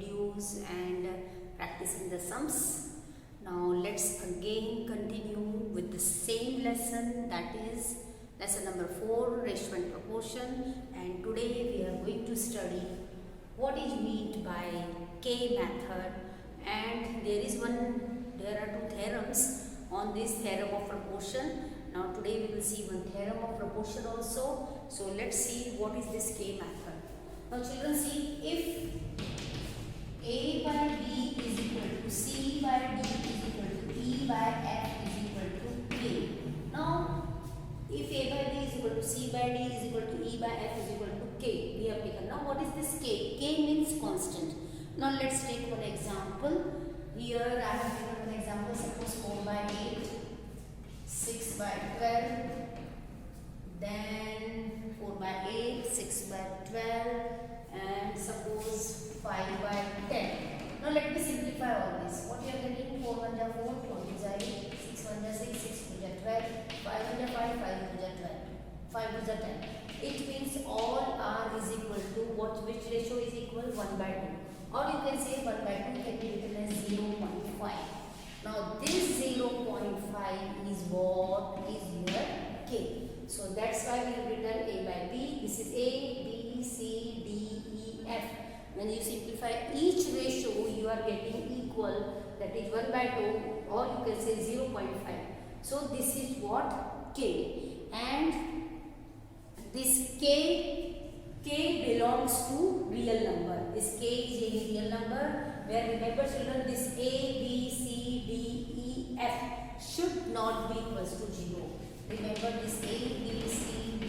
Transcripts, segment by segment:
videos and practicing the sums. Now let's again continue with the same lesson, that is lesson number 4, ratio and proportion, and today we are going to study what is meant by K method, and there are two theorems on this theorem of proportion. Now today we will see one theorem of proportion also. So let's see what is this K method. Now children, see, if A by B is equal to C by D is equal to E by F is equal to K. Now if A by B is equal to C by D is equal to E by F is equal to K, we have taken. Now what is this K? K means constant. Now let's take one example. Here I have taken one example, suppose 4 by 8, 6 by 12, then 4 by 8, 6 by 12, and suppose 5 by 10. Now let me simplify all this. What you are getting? 4 1 ja 4, 4 2 ja 8, 6 1 ja 6, 6 2 ja 12, 5 1 ja 5, 5 2 ja 12, 5 2 ja 10. It means all R is equal to which ratio is equal? 1 by 2. Or you can say 1 by 2 can be written as 0.5. Now this 0.5 is what is your K. So that's why we have written A by B. This is A, B, C, D, E, F. When you simplify each ratio, you are getting equal, that is 1 by 2, or you can say 0.5. So this is what? K. And this K belongs to real number. This K is a real number, where remember children, this A, B, C, D, E, F should not be equals to 0. Remember, this A, B, C, D,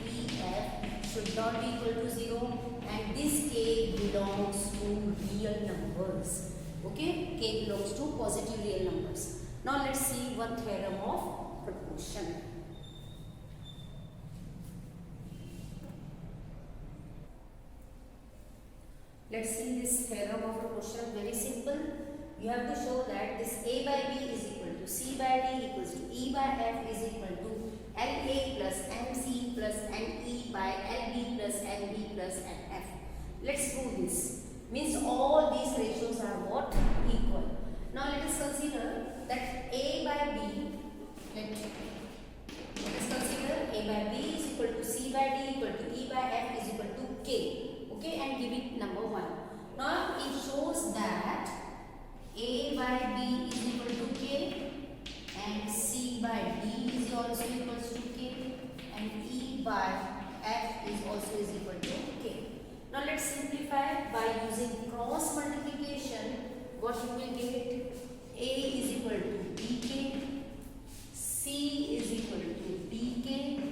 E, F should not be equal to 0, and this K belongs to real numbers. Okay, K belongs to positive real numbers. Now let's see one theorem of proportion. Let's see this theorem of proportion. Very simple. You have to show that this A by B is equal to C by D equals to E by F is equal to LA plus MC plus NE by LB plus NB plus NF. Let's prove this. Means all these ratios are what? Equal. Now let us consider that A by B, let us consider A by B is equal to C by D equal to E by F is equal to K. Okay, and give it number 1. Now it shows that A by B is equal to K, and C by D is also equal to K, and E by F is also equal to K. Now let's simplify by using cross multiplication. What you will get? A is equal to BK, C is equal to DK,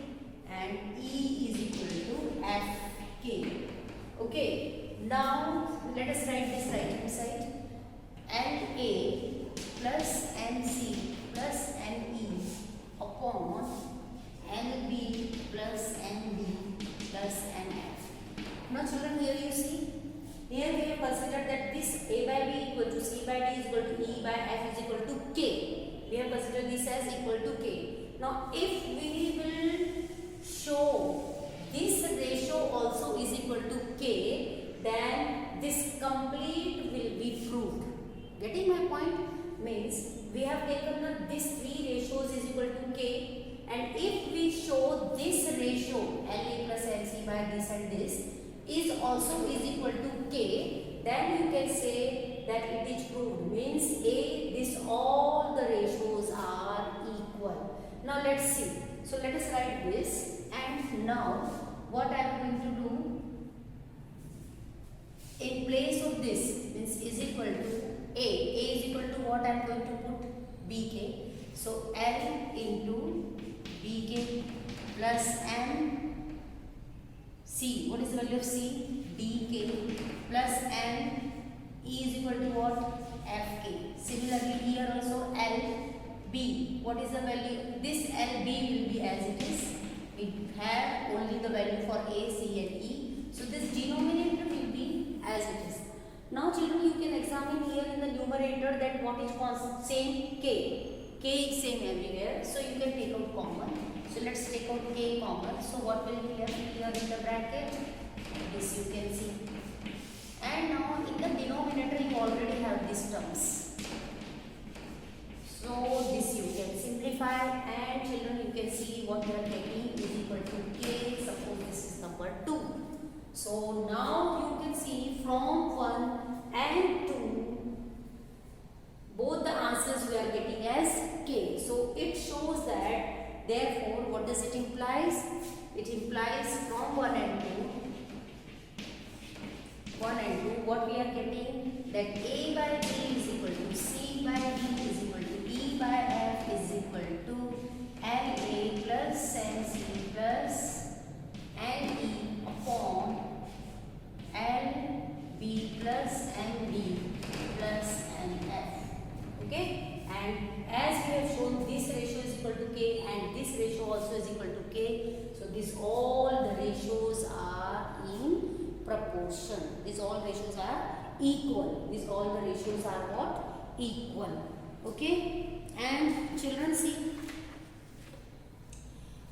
and E is equal to FK. Okay, now let us write this right hand side. LA plus NC plus NE upon LB plus ND plus NF. Now children, here you see, here we have considered that this A by B equal to C by D is equal to E by F is equal to K. We have considered this as equal to K. Now if we will show this ratio also is equal to K, then this complete will be proved. Getting my point? Means we have taken these three ratios is equal to K, and if we show this ratio LA plus LC by this and this is also is equal to K, then you can say that it is proved. Means all the ratios are equal. Now let's see. So let us write this, and now what I am going to do, in place of this means is equal to A is equal to what I am going to put? BK. So L into BK plus M C. What is the value of C? DK plus M E is equal to what? FK. Similarly here also LB. What is the value? This LB will be as it is. We have only the value for A, C and E. So this denominator will be as it is. Now children, you can examine here in the numerator that what is constant? Same K. K is same everywhere. So you can take out common. So let's take out K common. So what will be left here in the bracket? This you can see. And now in the denominator that A by B is equal to C by D is equal to E by F is equal to LA plus MC plus NE upon LB plus MD plus NF. Okay, and as we have shown, this ratio is equal to K and this ratio also is equal to K. So these all the ratios are in proportion. These all ratios are equal. These all the ratios are what? Equal. Okay, and children, see,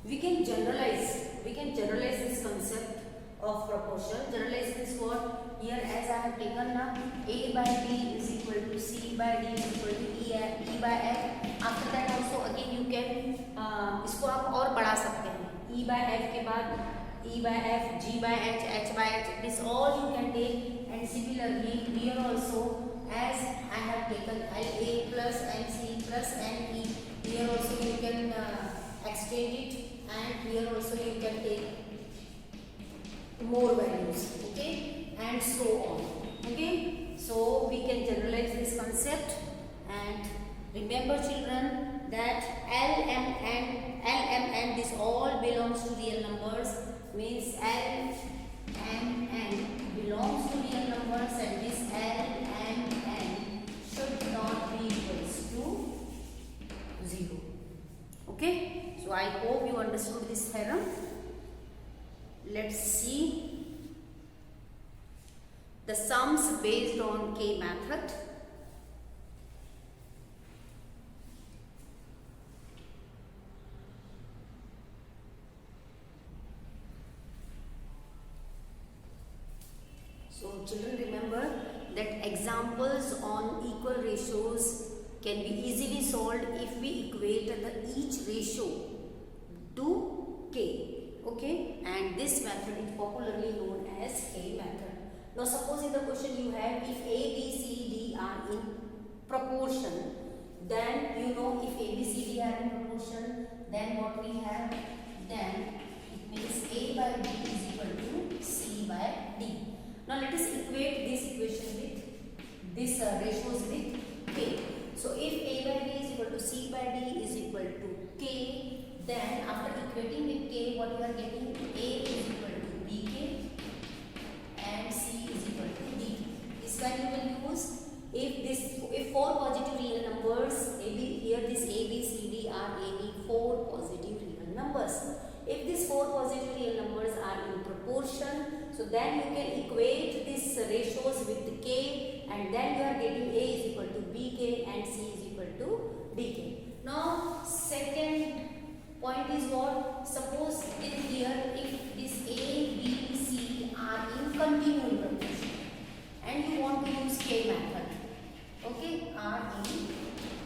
we can generalize this concept of proportion. Generalize this what? Here as I have taken now, A by B is equal to C by D is equal to E by F. After that also again you can इसको आप और बढ़ा सकते हैं. E by F के बाद E by F, G by H, H by H. This all you can take, and similarly here also as I have taken LA plus MC plus NE. Here also you can extend it, and here also you can take more values. Okay. And so on. Okay, so we can generalize this concept, and remember children that LM and this all belongs to real numbers, means LMN belongs to real numbers, and this LMN should not be equals to 0. Okay, so I hope you understood this theorem. Let's see the sums based on K method. So children, remember that examples on equal ratios can be easily solved if we equate each ratio to K. Okay, and this method is popularly known as K method. Now suppose in the question you have, if A, B, C, D are in proportion, then you know if A, B, C, D are in proportion, then what we have, then it means A by B is equal to C by D. Now let us equate this equation with this ratios with K. So if A by B is equal to C by D is equal to K, then after equating with K, what you are getting, A is equal to BK and C is equal to D. This value will use if 4 positive real numbers, here this A, B, C, D are any 4 positive real numbers. If these 4 positive real numbers are in proportion, so then you can equate these ratios with K, and then you are getting A is equal to BK and C is equal to DK. Now second point is what? Suppose in here if this A, B, C are in continual proportion and you want to use K method. Okay, are in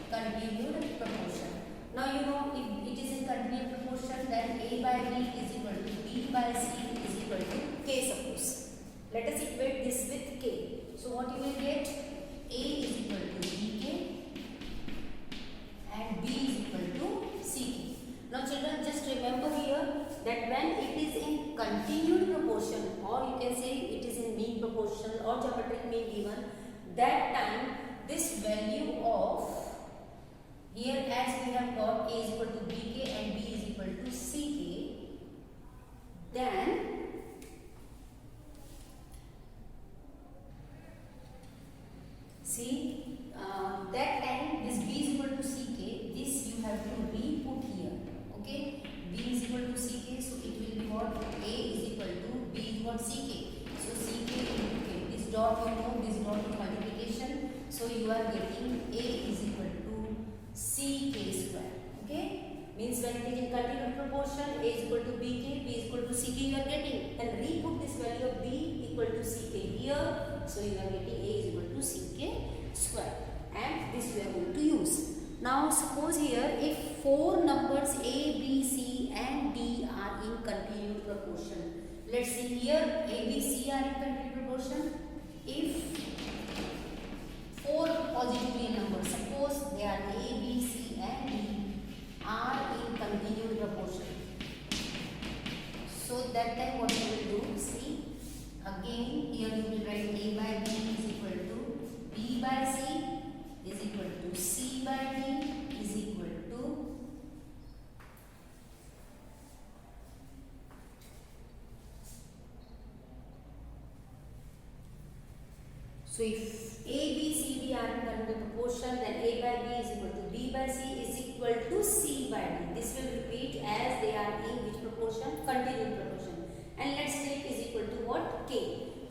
continued proportion. Now you know if it is in continued proportion, then A by B is equal to B by C is equal to K, suppose. Let us equate this with K. So what you will get? A is equal to BK and B is equal to CK. Now children, just remember here that when it is in continued proportion, or you can say it is in mean proportion or geometric mean given, that time this value of here, as we have got A is equal to BK and B is equal to CK, then see that time this B is equal to CK, this you have to re-put here. Okay, B is equal to CK, so it will be what? A is equal to B is what? CK. So CK into K. This dot you know, this dot is multiplication. So you are getting A is equal to CK square. Okay, means when it is in continued proportion, A is equal to BK, B is equal to CK you are getting. Then re-put this value of B equal to CK here. So you are getting A is equal to CK square, and this we are going to use. Now suppose here if 4 numbers A, B, C and D are in continued proportion. Let's see here A, B, C are in continued proportion. If 4 positive real numbers, suppose they are A, B, C and D are in continued proportion. So that time what you will do, see again here you will write A by B is equal to B, C, D are in continuous proportion, then A by B is equal to B by C is equal to C by D. This will repeat as they are in which proportion? Continuous proportion. And let's take is equal to what? K.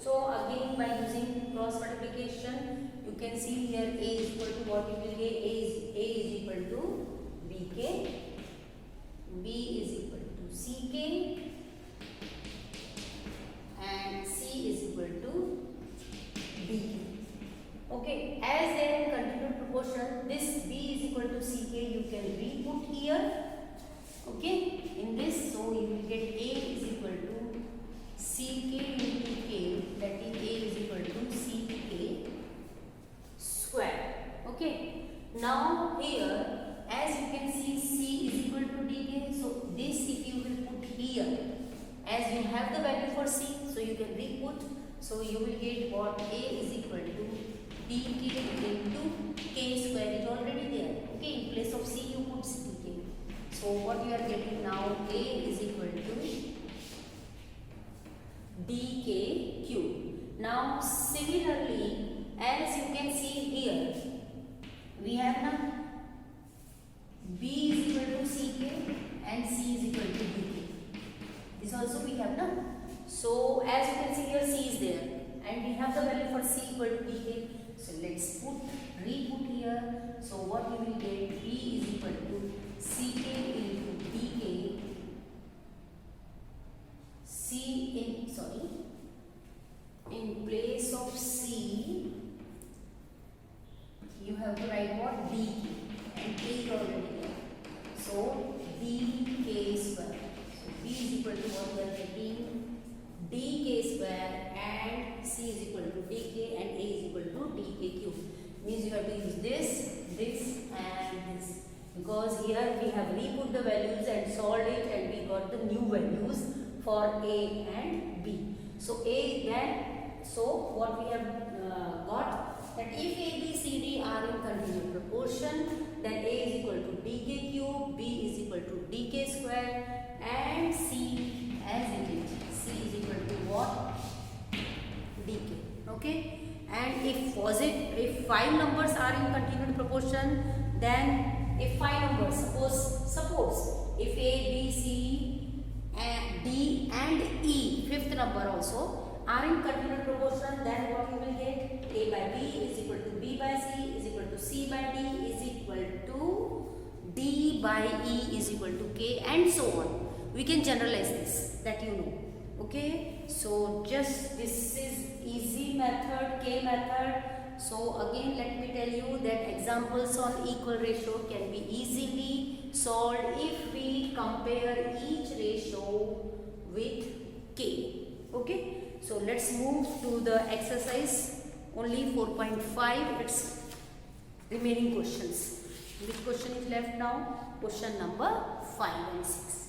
So again by using cross multiplication, you can see here A is equal to what you will get? A is equal to BK, B is equal to CK, and C is equal to BK. Okay, as they are in continuous proportion, this B is equal to CK you can re-put here. Okay, in this, so you will get A is equal to CK into K, that is A is equal to CK square. Okay, now here as you can see C is equal to DK, so this if you will put here, as you have the value for C, so you can re-put, so you will get what? A is equal to DK into K square is already there. Okay, in place of C you put DK. So what you are getting now, A is equal to DK cube. Now similarly, as you can see here, we have now B is equal to CK and C is equal to DK. This also we have now. So as you can see here, C is there and we have the value for C equal to DK. So let's re-put here. So what we will get, B is equal to CK into DK. In place of C, you have to write what? DK, and K is already there. So DK square. So B is equal to what we are getting? DK square, and C is equal to DK, and A is equal to DK cube. Means you have to use this, and this. Because here we have re-put the values and solved it, and we got the new values for A and B. So so what we have got, that if A, B, C, D are in continuous proportion, then A is equal to DK cube, B is equal to DK square, and C as it is. C is equal to what? DK. Okay. And if 5 numbers are in continuous proportion, then if 5 numbers, suppose if A, B, C, and D and E, 5th number also, are in continuous proportion, then what you will get? A by B is equal to B by C is equal to C by D is equal to D by E is equal to K, and so on. We can generalize this, that you know. Okay, so just this is easy method, K method. So again let me tell you that examples on equal ratio can be easily solved if we compare each ratio with K. Okay. So let's move to the exercise, only 4.5, it's remaining questions. Which question is left now? Question number 5 and 6.